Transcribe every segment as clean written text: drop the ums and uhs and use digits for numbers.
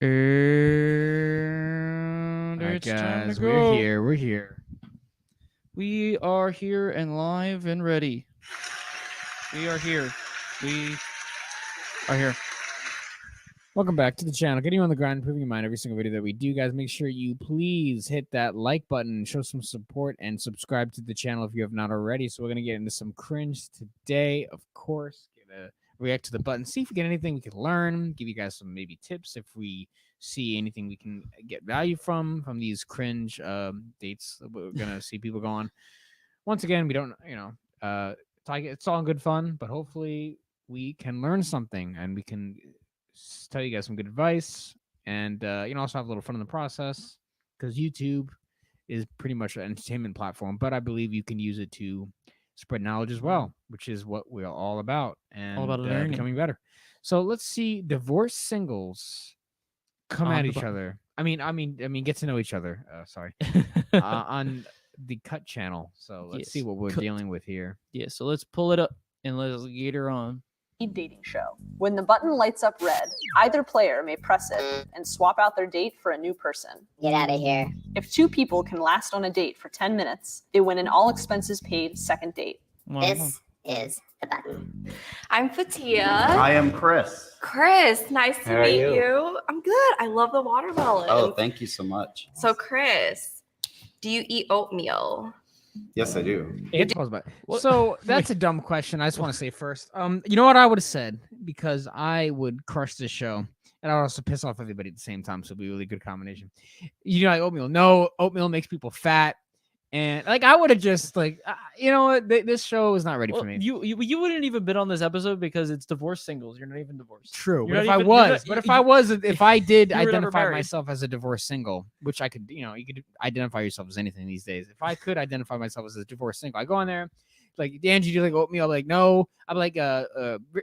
And All right, it's time to guys, go. we're here. We are here and live and ready. We are here. We are here. Welcome back to the channel. Getting you on the grind, improving your mind every single video that we do, guys. Make sure you please hit that like button, show some support, and subscribe to the channel if you have not already. So we're gonna get into some cringe today, of course. Gonna react to the button, see if we get anything we can learn, give you guys some maybe tips if we see anything we can get value from these cringe dates that we're gonna see people go on. Once again, we don't, it's all good fun, but hopefully we can learn something and we can tell you guys some good advice and also have a little fun in the process because YouTube is pretty much an entertainment platform, but I believe you can use it to spread knowledge as well, which is what we're all about and All about learning. becoming better. So let's see divorced singles come On at the each button. other. I mean, get to know each other. Sorry, on the Cut channel. So let's see Yes, what we're Cut. dealing with here. Yeah, so let's pull it up and let's get her on. Dating show. When the button lights up red, either player may press it and swap out their date for a new person. Get out of here. If two people can last on a date for 10 minutes, they win an all expenses paid second date. This is the button. I'm Fatia. I am Chris. Chris, nice to How are meet you? you. I'm good. I love the watermelon. Oh, thank you so much. So, Chris, do you eat oatmeal? Yes, I do. So that's a dumb question. I just want to say first, you know what I would have said, because I would crush this show and I would also piss off everybody at the same time. So it'd be a really good combination. You know, like oatmeal. No, oatmeal makes people fat. And like I would have just like, you know what? This show is not ready Well, for me. you wouldn't even been on this episode because it's divorced singles. You're not even divorced. True. You're But not if even- I you're was, not- but if you- I was, if I did you were never identify married. myself as a divorced single, which I could, you could identify yourself as anything these days. If I could identify myself as a divorced single, I go on there, like, Angie, do you like oatmeal? I'm like, no. I'm like,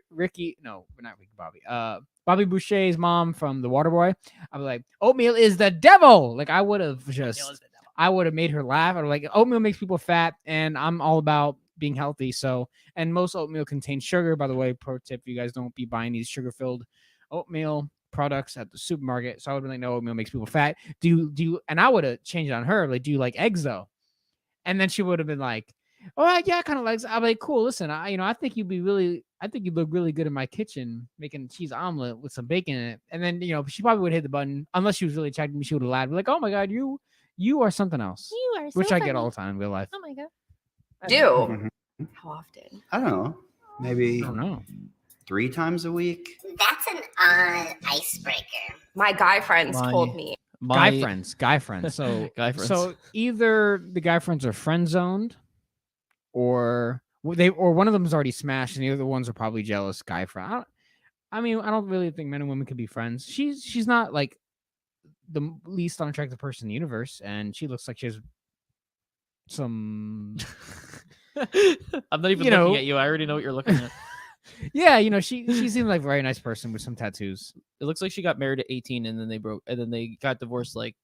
Ricky, no, not Ricky, Bobby. Bobby Boucher's mom from The Waterboy. I'm like, oatmeal is the devil. Like, I would have made her laugh. I'm like, oatmeal makes people fat, and I'm all about being healthy. So, and most oatmeal contains sugar. By the way, pro tip: you guys don't be buying these sugar-filled oatmeal products at the supermarket. So I would be like, no, oatmeal makes people fat. Do you? And I would have changed it on her. Like, do you like eggs though? And then she would have been like, oh yeah, kind of like. I'm like, cool. Listen, I think you'd look really good in my kitchen making cheese omelet with some bacon in it. And then she probably would hit the button unless she was really attracted to me. She would have laughed, like, oh my god, you are something else. You are so Which I get funny. all the time in real life. Oh my god. Do. Mhm. How often? I don't know. Maybe I don't know. 3 times a week. That's an icebreaker. My guy friends My- told me. Guy friends. So Guy friends. So either the guy friends are friend zoned, or one of them is already smashed, and the other ones are probably jealous guy friend. I don't really think men and women can be friends. She's not like the least unattractive person in the universe, and she looks like she has some. I'm not even looking at you. I already know what you're looking at. Yeah, she seems like a very nice person with some tattoos. It looks like she got married at 18 and then they got divorced like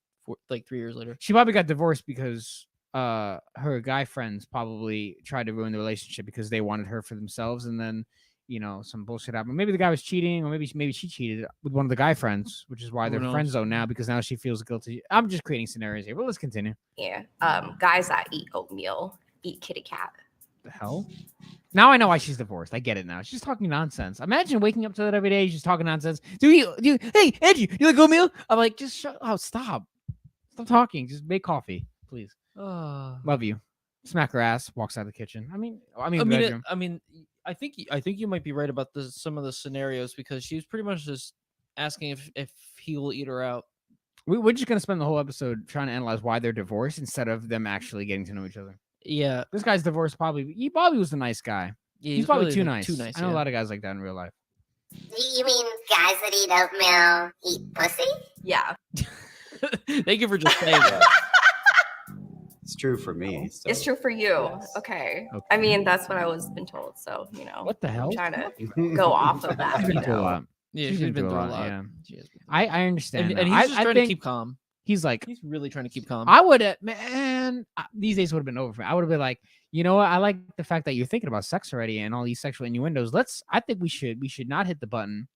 3 years later. She probably got divorced because her guy friends probably tried to ruin the relationship because they wanted her for themselves, and then some bullshit happened. Maybe the guy was cheating, or maybe she cheated with one of the guy friends, which is why Who they're knows? friend zone now, because now she feels guilty. I'm just creating scenarios here, but let's continue. Yeah. Guys that eat oatmeal eat kitty cat. The hell? Now I know why she's divorced. I get it now. She's talking nonsense. Imagine waking up to that every day. She's talking nonsense. Hey, Angie, you like oatmeal? I'm like, just shut. Oh, stop talking. Just make coffee, please. Love you. Smack her ass. Walks out of the kitchen. Bedroom. I think you might be right about some of the scenarios, because she was pretty much just asking if he will eat her out. We're just gonna spend the whole episode trying to analyze why they're divorced instead of them actually getting to know each other. Yeah, This guy's divorced. He probably was a nice guy. yeah He's probably really, too like, nice. Too nice. I know a yeah. lot of guys like that in real life. You mean guys that eat oatmeal eat pussy? Yeah. Thank you for just saying that. It's true for me. So. It's true for you. Yes. Okay. Okay. I mean, that's what I was been told. So, What the hell? I'm trying to go off of that. She's You been through a know. lot. Yeah, She's she's been been through through a a lot, lot. yeah. She has been. I understand. And though. he's just I trying think to keep calm. he's like, He's really trying to keep calm. I would have, man. These days would have been over for me. I would have been like, you know what? I like the fact that you're thinking about sex already and all these sexual innuendos. I think we should not hit the button,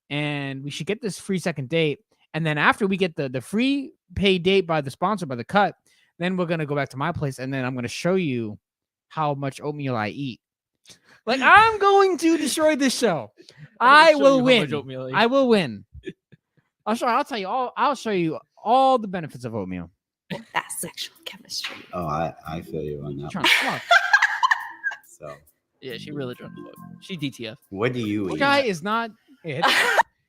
and we should get this free second date. And then after we get the free paid date by the sponsor, by the cut, then we're gonna go back to my place, and then I'm gonna show you how much oatmeal I eat. Like, I'm going to destroy this show. I will win. I will win. I'll tell you all. I'll show you all the benefits of oatmeal. That sexual chemistry. Oh, I feel you on that. Trying to fuck. So, Yeah, she really trying to fuck. She DTF. what do you This eat? guy is not it.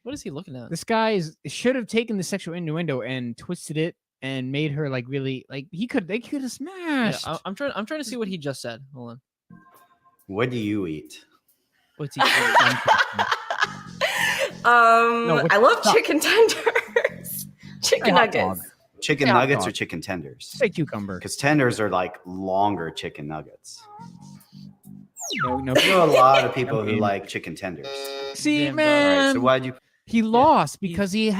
What is he looking at? This guy should have taken the sexual innuendo and twisted it and made her like really like they could have Yeah, smashed. I'm trying to see what he just said. Hold on. What do you eat? What's he? No, I love stop. chicken tenders, chicken hot dog. nuggets. Chicken Yeah, nuggets dog. or chicken tenders? Say cucumber. Because tenders are like longer chicken nuggets. No. I know a lot of people who like chicken tenders. See, Damn, dog. All right, man, so why'd you? he lost because he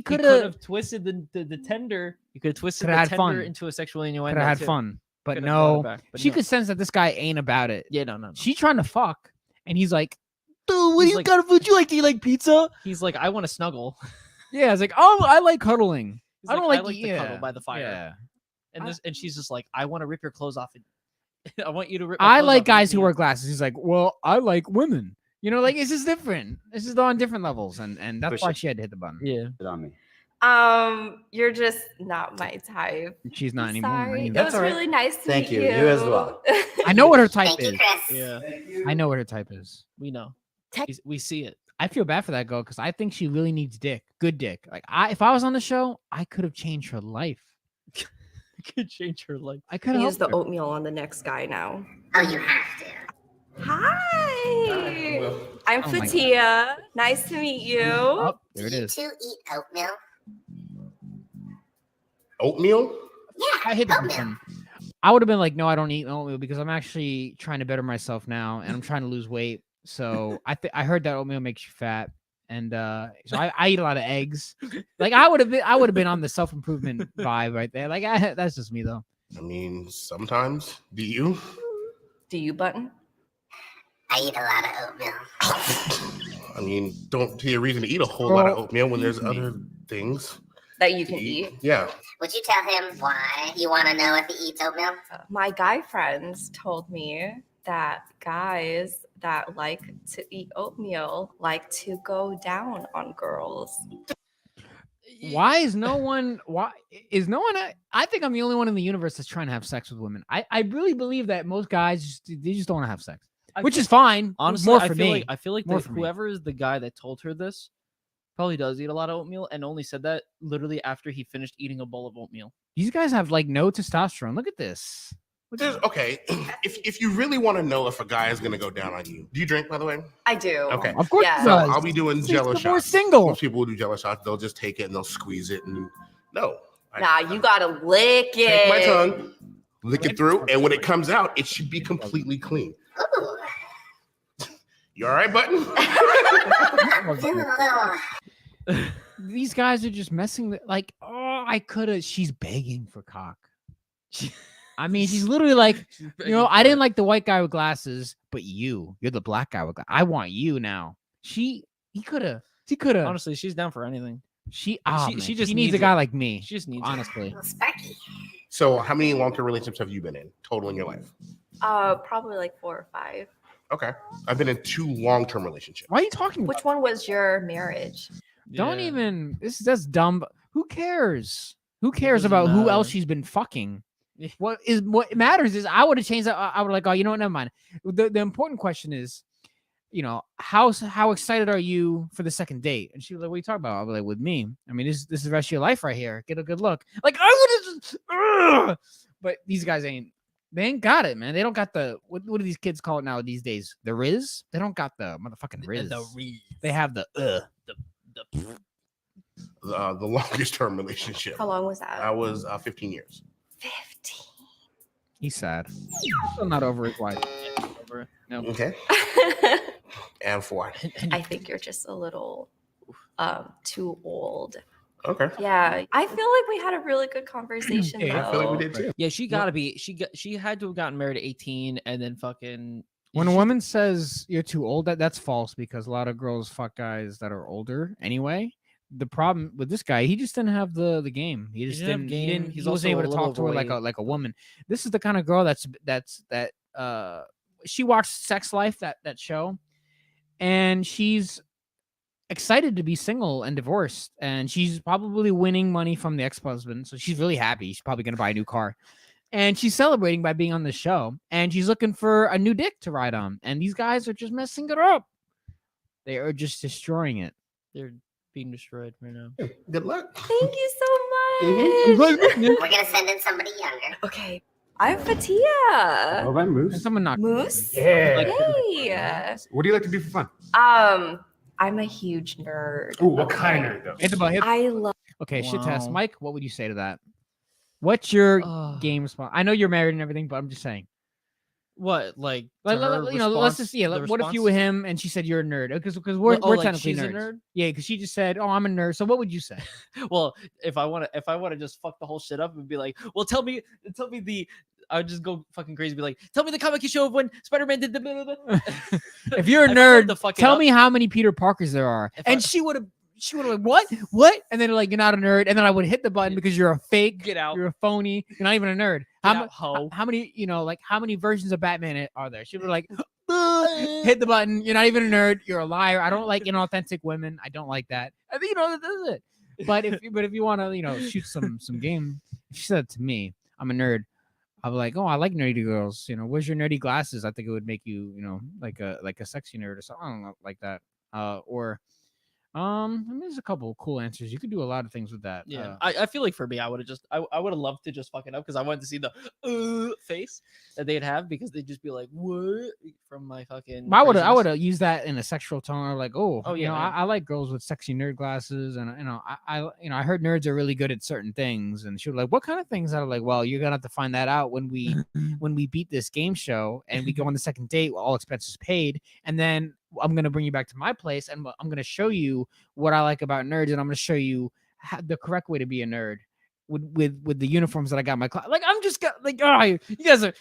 could have twisted the tender. You could have twisted Coulda the had tender fun. into a sexual innuendo. had too. fun, but Coulda brought it no, back, but she no. could sense that this guy ain't about it. Yeah, no. She trying to fuck, and he's like, "Dude, what He's do you like- got? Would you like to eat like pizza?" He's like, I want to snuggle. Yeah, it's like, "Oh, I like cuddling. He's I don't like, like, I like to cuddle by the fire." Yeah. And she's just like, I want to rip your clothes off. I want you to rip. My I clothes like off and guys eat who me wear up." glasses. He's like, well, I like women. You know, like it's just different. This is on different levels, and that's Push why it. she had to hit the button. Yeah. It on me. You're just not my type. She's not I'm anymore. sorry. right? It That's was all right. really nice to Thank meet you. You as well. I know what her type Thank you, is. Chris. Yeah. I know what her type is. We know. Tech- We see it. I feel bad for that girl because I think she really needs dick, good dick. Like if I was on the show, I could have changed her life. Could change her life. I could have Use the helped her. oatmeal on the next guy now. Oh, you have to. Hi, I'm Oh my God. Fatia. Nice to meet you. Oh, there it Do you is. two eat oatmeal? Oatmeal? I hit the button. I would have been like, no, I don't eat oatmeal because I'm actually trying to better myself now and I'm trying to lose weight. So I heard that oatmeal makes you fat, and so I eat a lot of eggs. Like I would have been on the self improvement vibe right there. Like that's just me though. I mean, sometimes. Do you? Do you button? I eat a lot of oatmeal. I mean, don't see a reason to eat a whole lot of Well, oatmeal when there's excuse me. other things That you to can eat. Yeah. Would you tell him why you want to know if he eats oatmeal? My guy friends told me that guys that like to eat oatmeal like to go down on girls. Why is no one? Why is no one? I think I'm the only one in the universe that's trying to have sex with women. I really believe that most guys they just don't want to have sex, which is fine. Honestly, more I for feel me. like I feel like More that for me. whoever is the guy that told her this probably does eat a lot of oatmeal and only said that literally after he finished eating a bowl of oatmeal. These guys have like no testosterone. Look at this. Okay. If you really want to know if a guy is gonna go down on you, do you drink, by the way? I do. Okay. Of course, Yeah. it So does. I'll be doing It's Jello the shots. more single. Most people who do Jello shots, they'll just take it and they'll squeeze it and no. Nah, you gotta lick it. Take my tongue, lick it through, and when it comes out, it should be completely clean. Ooh, You all right, Button? I'm feeling a little. These guys are just messing with like, oh, I could have. She's begging for cock. I mean, she's literally like, you know, I didn't like the white guy with glasses, but you're the black guy with glasses. I want you now. She could have. Honestly, she's down for anything. She she just just needs needs a guy it. like me. She just needs it. honestly. little sparky. So, how many long-term relationships have you been in total in your life? Probably like 4 or 5. Okay, I've been in 2 long-term relationships. Why are you talking about? Which one was your marriage? Don't Yeah. even. That's dumb. Who cares? Who cares doesn't about who else matter. she's been fucking? Yeah. What matters is I would have changed that. I would like, oh, you know what? Never mind. The important question is, you know, how excited are you for the second date? And she was like, what are you talking about? I was like, with me. I mean, this is the rest of your life right here. Get a good look. Like I would have just. Ugh! But these guys they ain't got it, man. They don't got the what do these kids call it now these days? The Riz? They don't got the motherfucking Riz. They have the The longest-term relationship. How long was that? I was 15 years. 15. He's sad. Still not over his wife. Over. No. Okay, and 4. I think you're just a little too old. Okay, Yeah, I feel like we had a really good conversation Yeah, I feel like though. we did too. Yeah, she gotta be. She had to have gotten married at 18 and then fucking. When a woman says you're too old, that's false because a lot of girls fuck guys that are older anyway. the problem with this guy, he just didn't have the game. He just didn't have didn't. game. He He's wasn't also able a to little talk to her like overweight. a woman. This is the kind of girl that she watched Sex Life, that show, and she's excited to be single and divorced, and she's probably winning money from the ex-husband, so she's really happy. She's probably gonna buy a new car, and she's celebrating by being on the show, and she's looking for a new dick to ride on, and these guys are just messing it up. They are just destroying it. They're being destroyed right now. Good luck. Thank you so Mm-hmm. much. We're gonna send in somebody younger. Okay, I'm Fatia. Oh, I'm And Moose. someone knocked. Moose. Yeah. Hey. What do you like to do for fun? I'm a huge nerd. Ooh, what kind of nerd though? Hit the button. I love. Okay, shit test. Wow. Mike, what would you say to that? What's your Ugh. game response? I know you're married and everything, but I'm just saying. What, like, to Like, her let's just response- see. the What if you response? were him and she said you're a nerd? Because we're Like, technically she's a nerds. nerd? Yeah, because she just said, "Oh, I'm a nerd." So what would you say? Well, if I want to just fuck the whole shit up and be like, well, tell me the. I would just go fucking crazy, be like, tell me the comic you show of when Spider-Man did the. Blah, blah, blah. If you're a If I wanted nerd, to fuck it tell up- me how many Peter Parkers there are. If And I- she would have like, what? And then like, you're not a nerd. And then I would hit the button because you're a fake. Get out. You're a phony. You're not even a nerd. Get How, out, hoe. how many, how many versions of Batman are there? She would be like, hit the button. You're not even a nerd. You're a liar. I don't like inauthentic women. I don't like that. I think that's it. But if you want to shoot some game, if she said it to me, I'm a nerd. I'll be like, oh, I like nerdy girls. Where's your nerdy glasses? I think it would make you, like a sexy nerd or something. I don't know, like that. I mean, there's a couple of cool answers. You could do a lot of things with that. Yeah, I feel like for me, I would have just I would have loved to just fuck it up because I wanted to see the face that they'd have because they'd just be like, what, from my fucking. I would craziness. have used that in a sexual tone, or like, oh, yeah, I like girls with sexy nerd glasses, and I heard nerds are really good at certain things, and she was like, what kind of things? I was like, well, you're gonna have to find that out when we beat this game show and we go on the second date, all expenses paid, and then I'm gonna bring you back to my place, and I'm gonna show you what I like about nerds, and I'm gonna show you the correct way to be a nerd. With the uniforms that I got in my class, like I'm just like, oh, you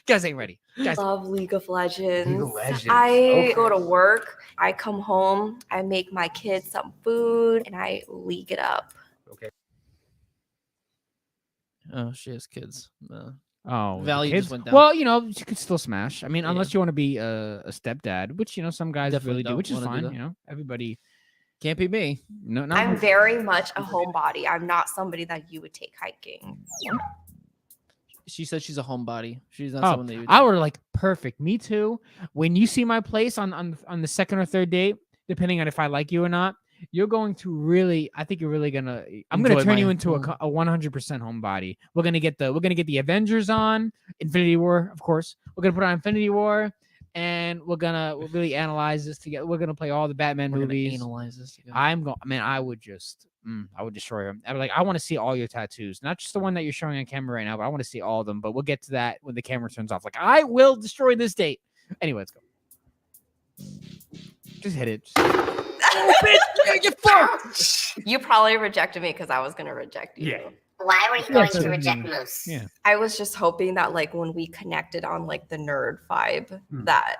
guys ain't ready. Guys, Love League of Legends. League of Legends. I Okay. go to work. I come home. I make my kids some food, and I league it up. Oh, she has kids. oh, with the Value just kids? went down. Well, you could still smash. I mean, Yeah. unless you want to be a stepdad, which some guys Definitely really do, don't which is wanna do fine. that. Everybody. Can't be me. No, no. I'm very much a homebody. I'm not somebody that you would take hiking. She said she's a homebody. She's not Oh, someone that you. I would like perfect. Me too. When you see my place on the second or third date, depending on if I like you or not, you're going to really. I think you're really gonna. I'm gonna Enjoy turn you my- into a 100% homebody. We're gonna get the Avengers on, Infinity War, of course. We're gonna put on Infinity War, and we'll really analyze this together. We're gonna play all the Batman We're gonna movies. analyze this together. I would just, I would destroy him. I want to see all your tattoos, not just the one that you're showing on camera right now, but I want to see all of them. But we'll get to that when the camera turns off. Like, I will destroy this date. Anyway, let's go. Just hit it. You probably rejected me because I was gonna reject you. Yeah. Why were you going so- to reject Moose? Yeah. I was just hoping that like when we connected on like the nerd vibe, that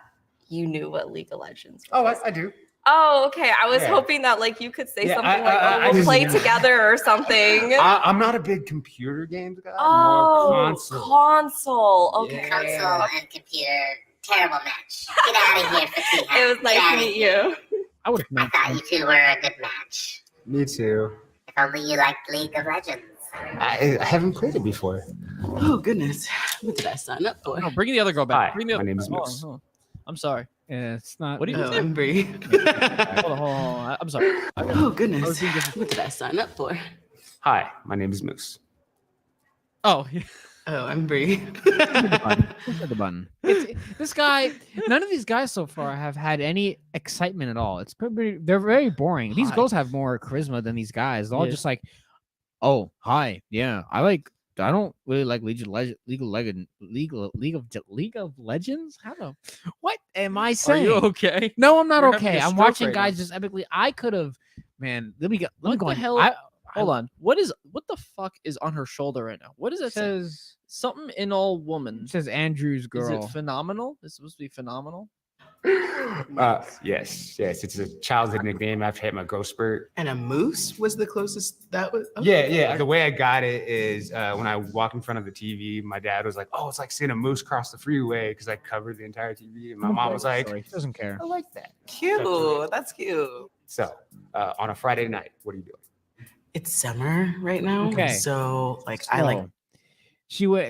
you knew what League of Legends was. I do. Oh, okay. I was Yeah. hoping that like you could say Yeah, something I- like, I- "Oh, I we'll just- play together" or something. I'm not a big computer games guy. Oh, more console. console. Okay. Console and computer, terrible match. Get out of here, Fatiha. It was Get nice outta to meet here. you. I would I have thought you two were a good match. Me too. If only you liked League of Legends. I haven't played it before. Oh goodness, what did I sign up for? No, bring the other girl back. Hi, Bring the my name is hold on, Moose. hold on. I'm sorry. it's not. What do you Oh, say? I'm Bree. Hold on. I'm sorry. Oh goodness, I was being dis- what did I sign up for? Hi, my name is Moose. Oh, Oh, I'm Bree. Hit the button. This guy. None of these guys so far have had any excitement at all. They're very boring. These Hi. girls have more charisma than these guys. They're all Yeah. just like, oh, hi, yeah, I don't really like League of Legends. How the what am I are saying? you okay? No, I'm not You're having okay. a I'm stroke watching right guys now. just epically. I could have, man. Let me What go the on. hell? Hold on. What the fuck is on her shoulder right now? What does It that say? says Something in all woman. it says Andrew's Is girl. it phenomenal? It's supposed to be phenomenal. Yes. It's a childhood nickname. I've had my growth spurt. And a moose was the closest that was. Okay. Yeah. The way I got it is when I walk in front of the TV, my dad was like, "Oh, it's like seeing a moose cross the freeway," because I covered the entire TV. And my mom was like, Sorry, he doesn't care. "I like that." Cute. That's cute. So on a Friday night, what are you doing? It's summer right now. Okay. So like I like So,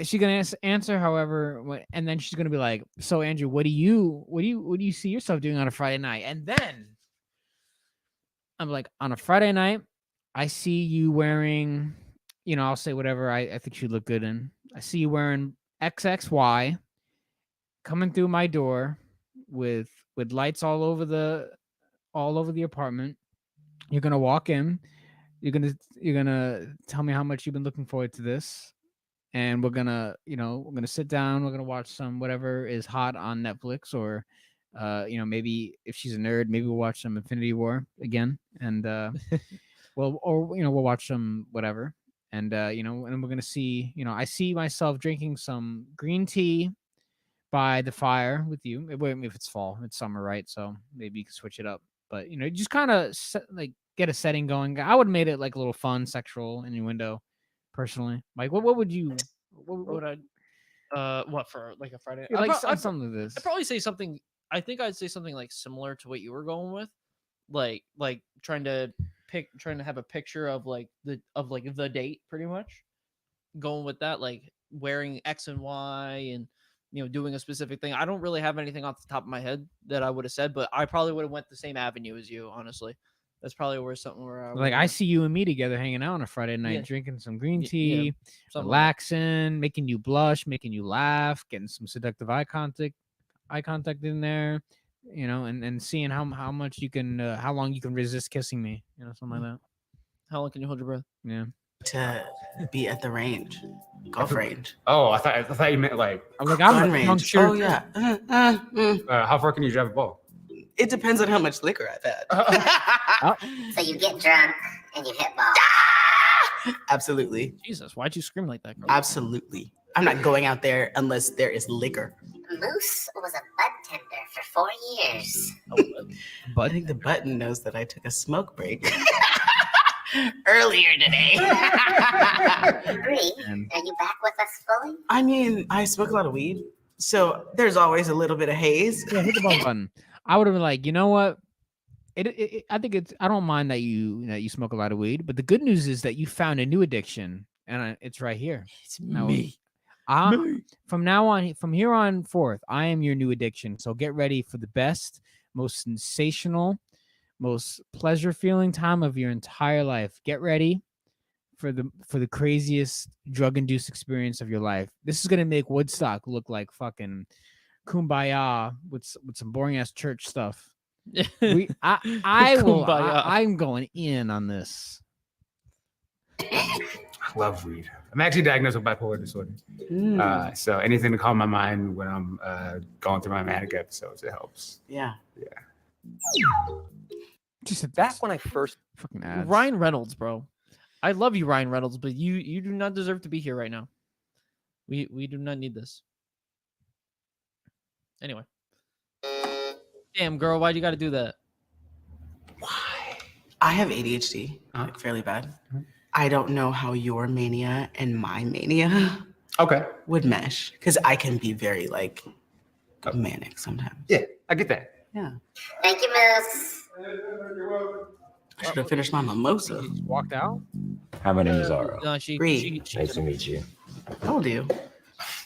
she gonna answer, however, and then she's gonna be like, "So Andrew, what do you see yourself doing on a Friday night?" And then I'm like, "On a Friday night, I see you wearing, I'll say whatever I think you look good in. I see you wearing XXY, coming through my door with lights all over the apartment. You're gonna walk in. You're gonna tell me how much you've been looking forward to this." And we're gonna sit down. We're gonna watch some whatever is hot on Netflix, or, maybe if she's a nerd, maybe we'll watch some Infinity War again, and we'll watch some whatever, and and we're gonna see. I see myself drinking some green tea by the fire with you. If it's fall, it's summer, right? So maybe you can switch it up, but just kind of get a setting going. I would have made it like a little fun, sexual innuendo. Personally, like what would you? What would what for like a Friday? Like I'd something like this. I'd probably say something. I think I'd say something like similar to what you were going with, like trying to have a picture of the date, pretty much. Going with that, like wearing X and Y, and doing a specific thing. I don't really have anything off the top of my head that I would have said, but I probably would have went the same avenue as you. Honestly, that's probably where I like I see you and me together hanging out on a Friday night, drinking some green tea, relaxing, making you blush, making you laugh, getting some seductive eye contact in there, and seeing how much you can, how long you can resist kissing me, something like that. How long can you hold your breath? Yeah. to be at the range, golf range. Oh, I thought you meant like. I'm like, Gun I'm a range. puncture. Oh yeah. How far can you drive a ball? It depends on how much liquor I've had. So you get drunk and you hit ball. Absolutely. Jesus, why'd you scream like that, girl? Absolutely. I'm not going out there unless there is liquor. Moose was a bud tender for 4 years. I think the button knows that I took a smoke break earlier today. Bree, are you back with us fully? I mean, I smoke a lot of weed, so there's always a little bit of haze. Yeah, hit the button. I would have been like, you know what? I think it's. I don't mind that you smoke a lot of weed, but the good news is that you found a new addiction, and it's right here. It's me. From now on, from here on forth, I am your new addiction. So get ready for the best, most sensational, most pleasure-feeling time of your entire life. Get ready for the craziest drug-induced experience of your life. This is gonna make Woodstock look like fucking Kumbaya with some boring ass church stuff. I'm going in on this. I love weed. I'm actually diagnosed with bipolar disorder. So anything to calm my mind when I'm going through my manic episodes, it helps. Yeah. Just Back when I first fucking ads. Ryan Reynolds, bro. I love you, Ryan Reynolds, but you do not deserve to be here right now. We do not need this. Anyway. Damn, girl, why'd you got to do that? I have ADHD, like fairly bad. I don't know how your mania and my mania would mesh, because I can be very like manic sometimes. Yeah, I get that. Yeah. Thank you, Moose. I should have finished my mimosa. Just walked out. Hi, my name is Zara. No, she Reed. Nice to meet you. How old are you?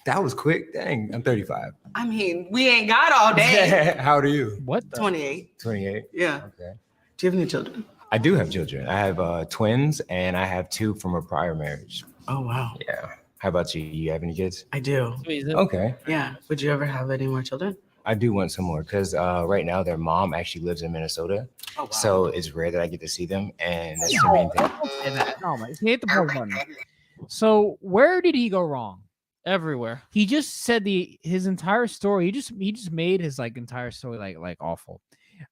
That was quick. Dang, I'm 35. I mean, we ain't got all day. How old are you? What? 28. 28. Yeah. Okay. Do you have any children? I do have children. I have twins, and I have 2 from a prior marriage. Oh, wow. Yeah. How about you? You have any kids? I do. Okay. Yeah. Would you ever have any more children? I do want some more because right now their mom actually lives in Minnesota. Oh, wow. So it's rare that I get to see them, and that's the main thing. Don't say that. No, man. Hit the pause button. So where did he go wrong? Everywhere. He just said his entire story. He just made his like entire story like awful.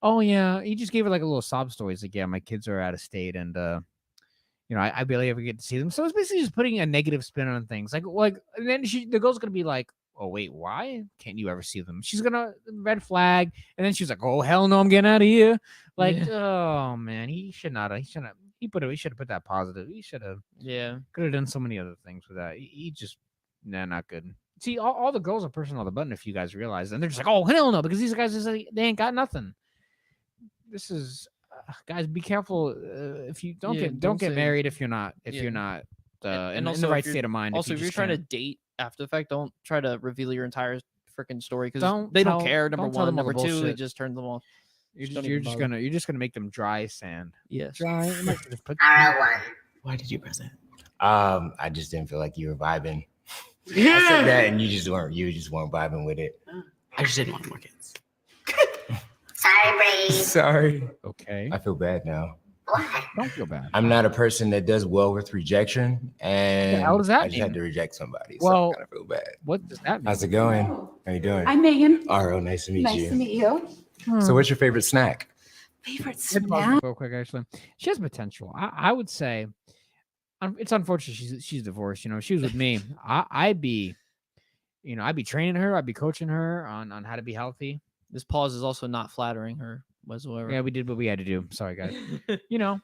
Oh yeah, he just gave it like a little sob story. He's like, yeah, my kids are out of state, and I barely ever get to see them. So it's basically just putting a negative spin on things. Like and then the girl's gonna be like, oh wait, why can't you ever see them? She's gonna red flag, and then she's like, oh hell no, I'm getting out of here. Like, oh man, he should not have. He should have put that positive. He should have. Yeah. Could have done so many other things with that. He just, not good. See, all the girls are pushing on the button. If you guys realize, and they're just like, oh hell no, because these guys just like, they ain't got nothing. This is, guys, be careful if you don't get married if you're not in the right state of mind. Also, if you're trying to date after the fact, don't try to reveal your entire freaking story because they don't care. Number one, number two, it just turns them off. You're just gonna make them dry as sand. Yes. Dry. R1. Why did you press it? I just didn't feel like you were vibing. I said that, and you just weren't vibing with it. I just didn't want more kids. Sorry, Brady. Sorry. Okay. I feel bad now. Why? Don't feel bad. I'm not a person that does well with rejection, and how does that I just mean? had to reject somebody. Well, so I kind of feel bad. What does that mean? How's it going? How you doing? I'm Megan. Aro, nice to meet you. Nice to meet you. So, what's your favorite snack? Favorite Snack? snack? Real quick, actually, she has potential. I would say, it's unfortunate she's divorced. You know, if she was with me, I'd be training her, I'd be coaching her on how to be healthy. This pause is also not flattering her whatsoever. Yeah, we did what we had to do. Sorry, guys. You know,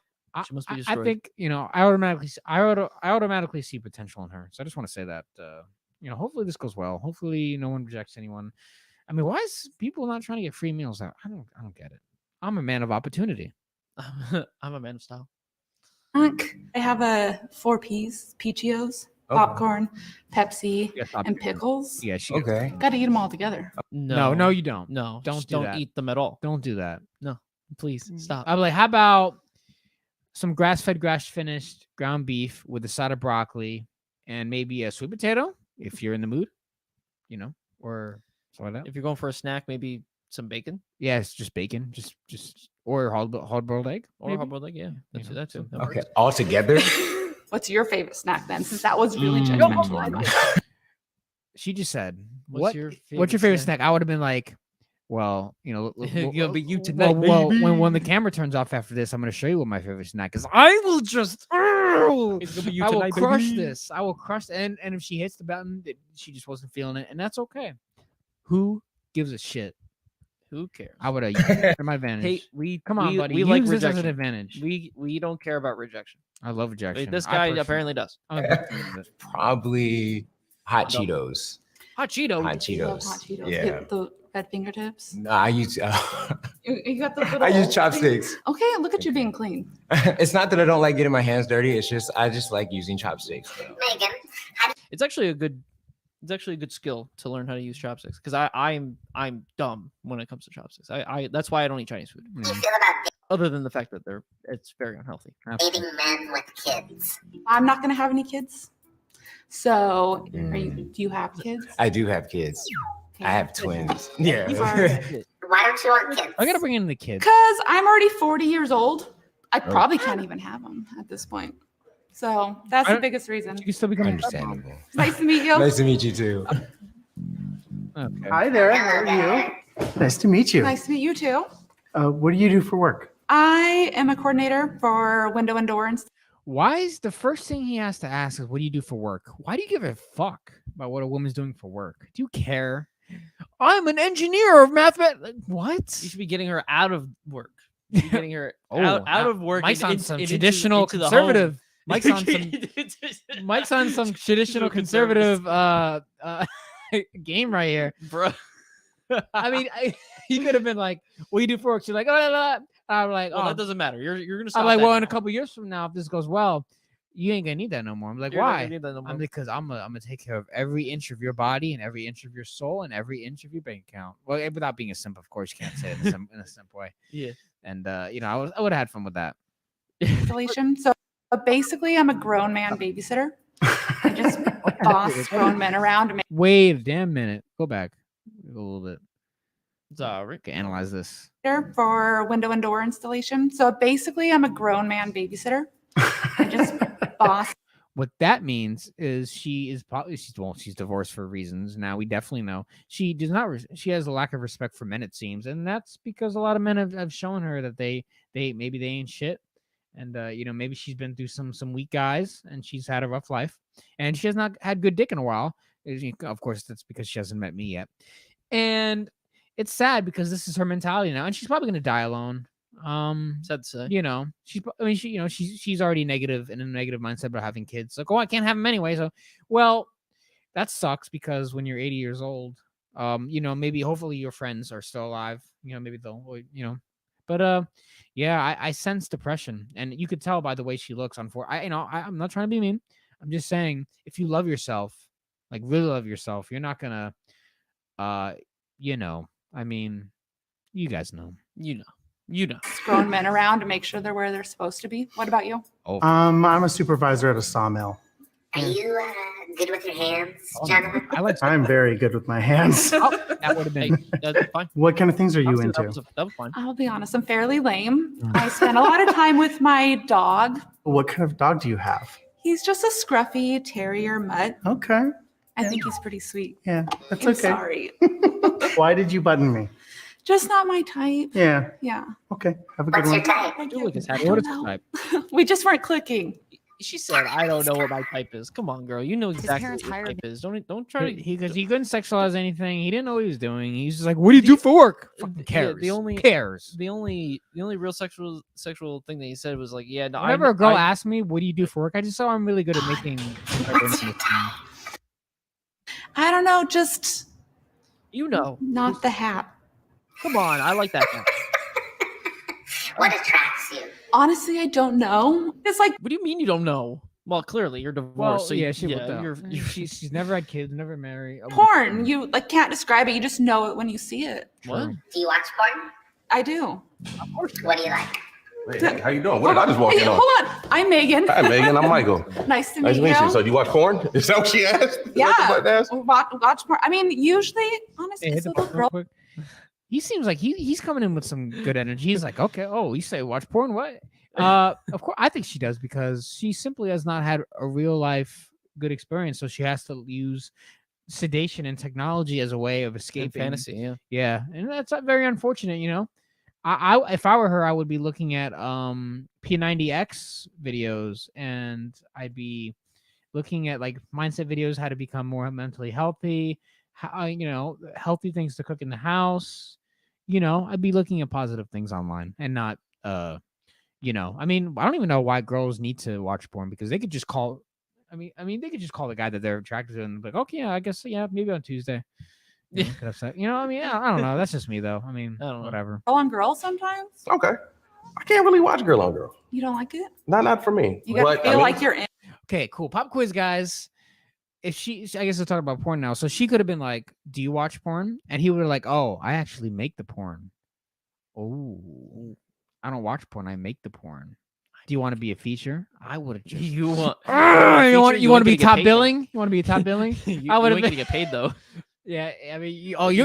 She must be I destroyed. think I automatically see potential in her. So I just want to say that hopefully this goes well. Hopefully no one rejects anyone. I mean, why is people not trying to get free meals out? I don't get it. I'm a man of opportunity. I'm a man of style. I have a 4 Ps, Peachios, popcorn, Pepsi, and pickles. Yeah, she Okay. Got to eat them all together. No, you don't. No, Don't just do don't that. eat them at all. Don't do that. No, please stop. I'm like, how about some grass-fed, grass-finished ground beef with a side of broccoli and maybe a sweet potato if you're in the mood, or something like that. If you're going for a snack, maybe some bacon Yeah, it's just bacon, just or hard-boiled egg, or maybe. hard-boiled egg. Yeah, that's that too. That Okay, works. all together. What's your favorite snack then? Since that was really Mm. judgmental. She just said, What's what's your favorite snack? I would have been like, well, It'll be you tonight, well, baby. when the camera turns off after this, I'm going to show you what my favorite snack is. I will just, It's gonna be you I will tonight, crush baby. this. I will crush, and if she hits the button, she just wasn't feeling it, and that's okay. Who gives a shit? Who cares? I would have my advantage. Hey, Come on, buddy. We Use like this as an rejection. advantage. We don't care about rejection. I love rejection. This I guy personally- apparently does. I'm a big fan of it. Probably hot Cheetos. Hot Cheetos. Hot I love Cheetos. hot Cheetos. Yeah. Get the red fingertips. No, I use You got the little I use thing? chopsticks. Okay, look at you being clean. It's not that I don't like getting my hands dirty. It's just I just like using chopsticks. Megan, It's actually a good skill to learn how to use chopsticks because I'm dumb when it comes to chopsticks. I that's why I don't eat Chinese food. how do you feel about Other than the fact that it's very unhealthy. dating men with kids? I'm not gonna have any kids. So, do you have kids? I do have kids. I have twins. Yeah. You are. Why don't you want kids? I gotta bring in the kids. Because I'm already 40 years old. I probably can't even have them at this point. So that's the biggest reason. You can still become Understandable. Nice to meet you. Nice to meet you too. Okay. Hi there. How are you? Nice to meet you. Nice to meet you too. What do you do for work? I am a coordinator for window and door installation. Why is the first thing he has to ask is, what do you do for work? Why do you give a fuck about what a woman's doing for work? Do you care? I'm an engineer of mathematics. What? You should be getting her out of work. You should be getting her out of work. Mike's and on in- some and traditional into the home. conservative. Mike's on some. Mike's on some traditional conservative game right here, bro. I mean, he could have been like, "What do you do for work?" She's like, "Oh." I'm like, Well, "Oh, that doesn't matter. You're gonna stop. I'm like, that well, in now. a couple years from now, if this goes well, you ain't gonna need that no more." I'm like, You're not why? gonna need that no more. I'm because I'm gonna take care of every inch of your body and every inch of your soul and every inch of your bank account. Well, without being a simp, of course, you can't say it in a simp way. Yeah. And I would have had fun with that. Installation. So basically, I'm a grown man babysitter. I just boss grown men around. And Wait a damn minute. Go back a little bit. Sorry. Okay, analyze this. for window and door installation. So basically, I'm a grown man babysitter. I just boss. What that means is she's divorced for reasons. Now we definitely know she does not. She has a lack of respect for men, it seems, and that's because a lot of men have shown her that they maybe they ain't shit, and maybe she's been through some weak guys and she's had a rough life, and she has not had good dick in a while Of course, that's because she hasn't met me yet. And it's sad because this is her mentality now, and she's probably going to die alone. Sad to say. You know, she's already negative in a negative mindset about having kids. Like, oh, I can't have them anyway. So, well, that sucks because when you're 80 years old, you know, maybe hopefully your friends are still alive. You know, maybe they'll, you know, but yeah, I sense depression, and you could tell by the way she looks. I'm not trying to be mean. I'm just saying, if you love yourself, like really love yourself, you're not gonna, you know, I mean, you guys know, you know. Grown men around to make sure they're where they're supposed to be. What about you? Oh, I'm a supervisor at a sawmill. Are you good with your hands, Jonathan? I'm very good with my hands. That would have been That's fine. What kind of things are you That into? was fine. I'll be honest, I'm fairly lame. I spend a lot of time with my dog. What kind of dog do you have? He's just a scruffy terrier mutt. Okay. I think he's pretty sweet. Yeah, that's I'm okay. sorry. Why did you button me? Just not my type. Yeah. Yeah. Okay. Have a good What's one. your type? I What is don't type? know. We just weren't clicking. She said, "I don't know what my type is." Come on, girl. You know exactly parents what your hired type is. Don't try to. Because he couldn't sexualize anything. He didn't know what he was doing. He's just like, "What do you do for work?" Fucking Yeah, cares. the only cares. The only real sexual thing that he said was like, "Yeah, no." Whenever a girl asks me, "What do you do for work?" I just say, I'm really good at making. I don't know, just you know, not the hat. Come on, I like that. What attracts you? Honestly, I don't know. It's like, what do you mean you don't know? Well, clearly you're divorced. Well, so yeah, she's never had kids, never married. porn. You like can't describe it. You just know it when you see it. What? Do you watch porn? I do. What do you like? Hey, how you doing? What did I just walk in on? Hold on. I'm Megan. Hi, Megan. I'm Michael. Nice to Nice meet to meet you. you. So you watch porn? Is that what she asked? Yeah. Watch porn. I mean, usually, honestly, Hey, hit it's the little button real girl. quick. He seems like he's coming in with some good energy. He's like, okay, oh, you say watch porn? What? Of course, I think she does because she simply has not had a real life good experience, so she has to use sedation and technology as a way of escaping fantasy. Yeah, yeah, and that's very unfortunate. You know, I if I were her, I would be looking at P90X videos, and I'd be looking at like mindset videos, how to become more mentally healthy, how healthy things to cook in the house. You know, I'd be looking at positive things online and not I mean, I don't even know why girls need to watch porn because they could just call. I mean, they could just call the guy that they're attracted to and be like, okay, yeah, I guess, yeah, maybe on Tuesday. Yeah, I mean, I don't know. That's just me though. I mean, whatever. Girl on girl sometimes. Okay. I can't really watch girl on girl. You don't like it? Not for me. You gotta feel like you're in. Okay, cool. Pop quiz, guys. If I guess we'll talk about porn now. So she could have been like, "Do you watch porn?" And he would have like, "Oh, I actually make the porn." Oh, I don't watch porn. I make the porn. Do you want to be a feature? I would have just. You want? You want to be top billing? You want to be a top billing? I would have been get paid though. Yeah, I mean,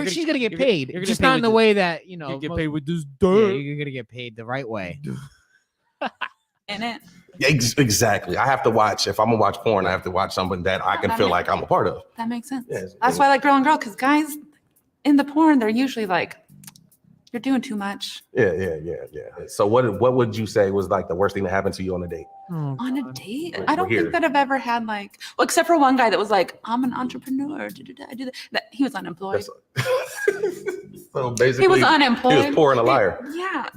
she's gonna get you're paid. gonna Just get paid not in with the way that you get paid with this Yeah, dirt. you're gonna get paid the right way. In it. Exactly. I have to watch. If I'm gonna watch porn, I have to watch something that I can feel like I'm a part of. That makes sense. Yes. That's why I like girl on girl because guys in the porn, they're usually like, you're doing too much. Yeah. So what would you say was like the worst thing that happened to you on a date? On a date? We're I don't here. think that I've ever had like, well, except for one guy that was like, I'm an entrepreneur. I do that. He was unemployed. So basically, He was unemployed. He was poor and a liar. Yeah.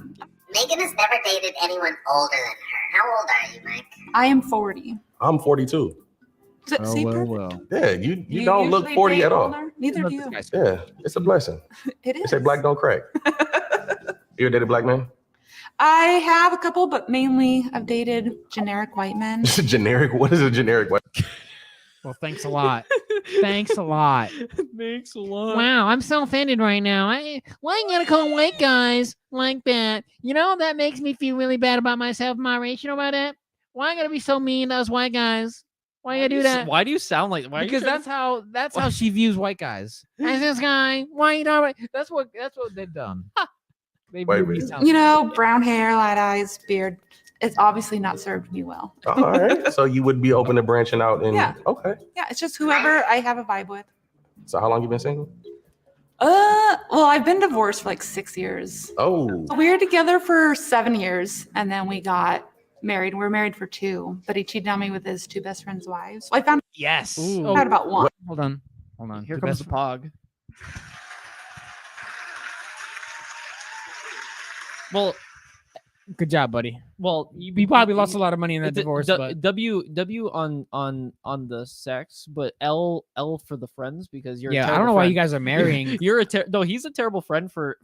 Megan has never dated anyone older than her. How old are you, Mike? I am 40. I'm 42. See, perfect. well. Yeah, you don't look usually 40 date at all. older? Neither do you. Yeah, it's a blessing. It They is. say black don't crack. You ever dated a black man? I have a couple, but mainly I've dated generic white men. Generic? What is a generic white? Well, thanks a lot. Thanks a lot. Thanks a lot. Wow, I'm so offended right now. Why you gotta call white guys like that? You know, that makes me feel really bad about myself. Am I rational about that? Why I gotta be so mean to us white guys? Why you gotta do that? Why do you sound like? Why? Because that's how she views white guys. As this guy, why you not? That's what they've done. They Wait, made me wait. sound- You know, brown hair, light eyes, beard. It's obviously not served me well. All right. So you would be open to branching out and Yeah. Okay. Yeah, it's just whoever I have a vibe with. So how long you been single? Well, I've been divorced for like 6 years. Oh. We were together for 7 years, and then we got married. We were married for 2, but he cheated on me with his 2 best friends' wives. So I found Yes. out about 1. Hold on. Hold on. Here The comes best- the Pog. Well, Good job, buddy. well, You probably lost a lot of money in that divorce, but W on the sex, but L for the friends because you're. A yeah, I terrible don't know why you friend. guys are marrying. You're no. He's a terrible friend for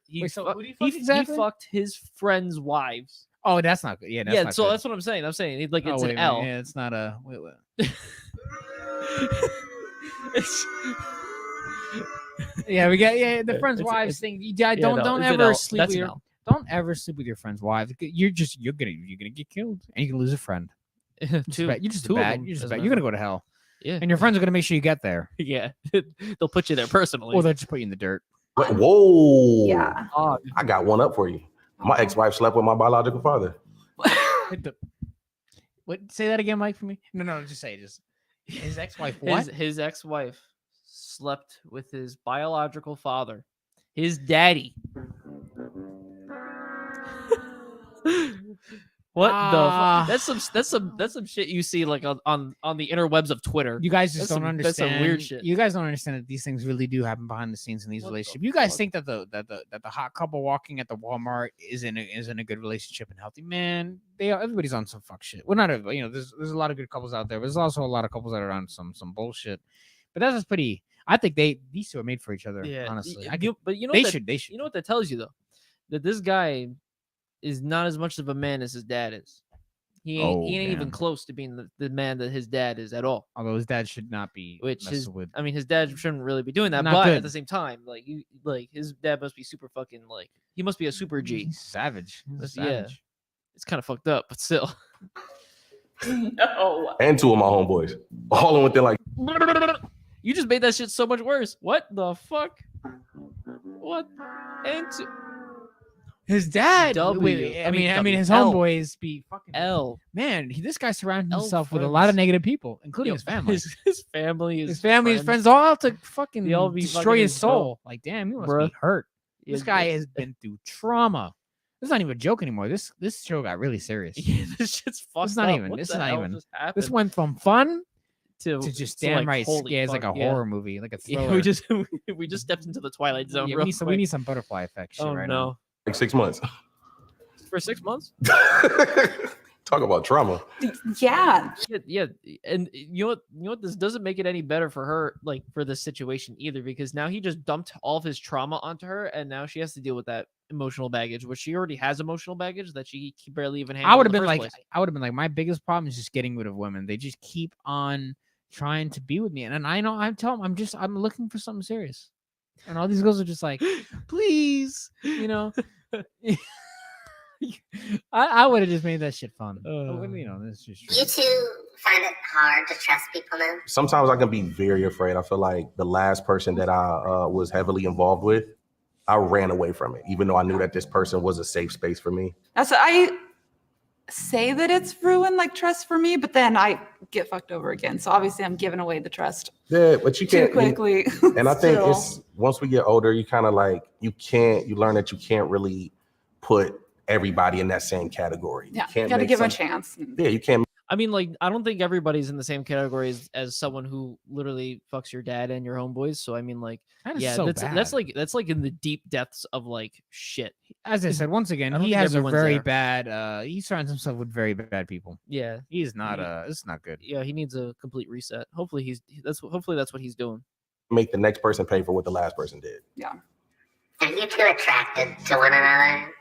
he. Wait, so fu- who do you fuck he exactly? fucked his friends' wives. Oh, that's not good. Yeah, that's Yeah, not so good. that's what I'm saying. I'm saying like Oh, it's wait an a minute. L. Yeah, it's not a. Wait. It's- Yeah, we got the friends' It's- wives it's- thing. You yeah, don't no, it's an ever L. sleep That's with an your L. don't ever sleep with your friend's wife. You're gonna get killed and you can lose a friend. You're just Two a of bad. them, You're just as a bad. matter You're gonna of go to hell. Yeah, And your friends are gonna make sure you get there. yeah. They'll put you there personally. Or they'll just put you in the dirt. Whoa. Yeah. I got one up for you. My ex-wife slept with my biological father. What? Say that again, Mike, for me. No. Just say it. Just his ex-wife. What? His ex-wife slept with his biological father, his daddy. What Ah. the? That's some shit you see like on the interwebs of Twitter. You guys just That's don't some- understand. That's some weird shit. You guys don't understand that these things really do happen behind the scenes in these relationships. You guys think that the hot couple walking at the Walmart is in a good relationship and healthy. Man, everybody's on some fuck shit. Well, not everybody. There's a lot of good couples out there, but there's also a lot of couples that are on some bullshit. But that's just pretty. I think these two are made for each other. Yeah, honestly. but you know they what should. They should. You know what that tells you though, that this guy is not as much of a man as his dad is. He ain't even damn. close to being the man that his dad is at all. Although his dad should not be Which messing his, with. I mean, his dad shouldn't really be doing that. Not But good. at the same time, like his dad must be super fucking he must be a super G. He's savage. He's a Yeah, savage. it's kind of fucked up, but still. No. And two of my homeboys. All in within like You just made that shit so much worse. What the fuck? What? And His dad. W. Wait, I mean, W. his L. homeboys be fucking. L. Man, this guy surrounded L himself with a friends. lot of negative people, including Yo, his family. His family, His friends, all out to fucking They all be destroy fucking his his bro. soul. Like, damn, he must Bruh. be hurt. Yeah, This guy has been through trauma. This is not even a joke anymore. This show got really serious. Yeah, this shit's fucked This is not up. even. What This the is not hell even. just happened? This went from fun to just to, damn like, right holy scared. It's like fuck, a yeah. horror movie, like a thriller. Yeah, we just stepped into the Twilight Zone. Yeah, real we quick. need some butterfly effect shit Oh right no! like 6 months. For 6 months? Talk about trauma. Yeah. Yeah, and you know what? This doesn't make it any better for her, like for this situation either, because now he just dumped all of his trauma onto her, and now she has to deal with that emotional baggage, which she already has emotional baggage that she barely even handled. I would have in the been first like, place. my biggest problem is just getting rid of women. They just keep on trying to be with me, and I know I'm telling them I'm looking for something serious, and all these girls are just like, please, I would have just made that shit fun. This is just You two find it hard to trust people now? Sometimes I can be very afraid. I feel like the last person that I was heavily involved with, I ran away from it, even though I knew that this person was a safe space for me. I say that it's ruined like trust for me, but then I get fucked over again. So obviously I'm giving away the trust Yeah, but you too can't. quickly. And I think still. it's once we get older, you kind of like you learn that you can't really put everybody in that same category. Yeah, You can't gotta make give 'em a some- chance. Yeah, you can't. I mean, like, I don't think everybody's in the same category as someone who literally fucks your dad and your homeboys. So I mean, like, That is yeah, so that's bad. like in the deep depths of like shit. As I said, once I again, don't he think has a everyone's very there. bad. He surrounds himself with very bad people. Yeah, He's not. It's not good. yeah, he needs a complete reset. Hopefully hopefully that's what he's doing. Make the next person pay for what the last person did. Yeah. Are you two attracted to one another?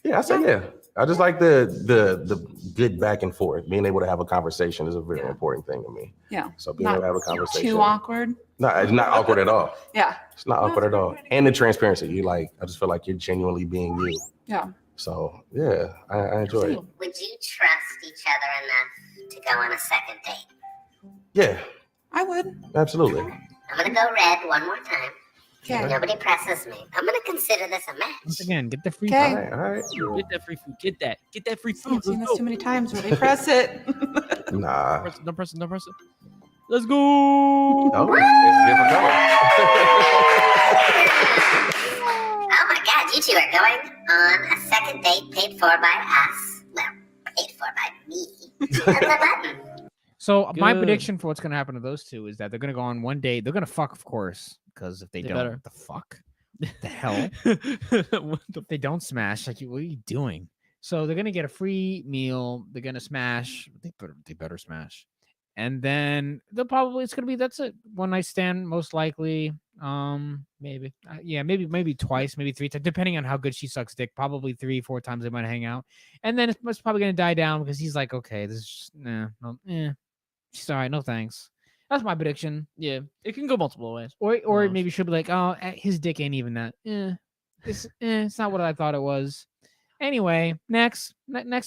Yeah, I say yeah. I just like the good back and forth. Being able to have a conversation is a very important thing to me. Yeah. So being able to have a conversation. Too awkward. No, it's not awkward at all. Yeah. It's not awkward at all. And the transparency. I just feel like you're genuinely being you. Yeah. So yeah, I enjoy it. Would you trust each other enough to go on a second date? Yeah, I would. absolutely. I'm gonna go red one more time. Okay. Nobody presses me. I'm gonna consider this a match. Once again, get the free. Okay. All right. Get that free food. Get that free food. I've seen Let's this go. too many times. Really press it. Nah. Don't press it. Don't press it. Let's go. Oh, it's Oh my god, you two are going on a second date paid for by us. Well, paid for by me. Hit the button. So my Good. prediction for what's gonna happen to those two is that they're gonna go on one date. They're gonna fuck, of course, because if they don't, better. what the fuck, the hell, if they don't smash, like, what are you doing? So they're gonna get a free meal. They're gonna smash. They better smash, and then they'll probably that's a one night stand most likely. Maybe maybe twice, maybe 3 times, depending on how good she sucks dick. Probably 3-4 times they might hang out, and then it's probably gonna die down because he's like, okay, this is just, she's all right, no thanks. That's my prediction. Yeah, it can go multiple ways. Or maybe she'll be like, oh, his dick ain't even that. It's not what I thought it was. Anyway, next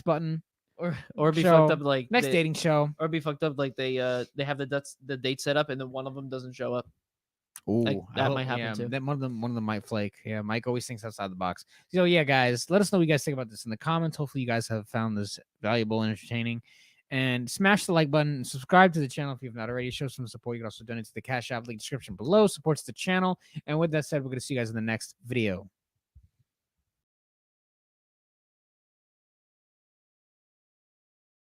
button. Or be show. fucked up like next dating show. Or be fucked up like they have the date set up and then one of them doesn't show up. Ooh, Like, that might happen too. That one of them might flake. Yeah, Mike always thinks outside the box. So yeah, guys, let us know what you guys think about this in the comments. Hopefully, you guys have found this valuable and entertaining. And smash the like button and subscribe to the channel if you have not already. Show some support. You can also donate to the Cash App link description below. Supports the channel. And with that said, we're going to see you guys in the next video.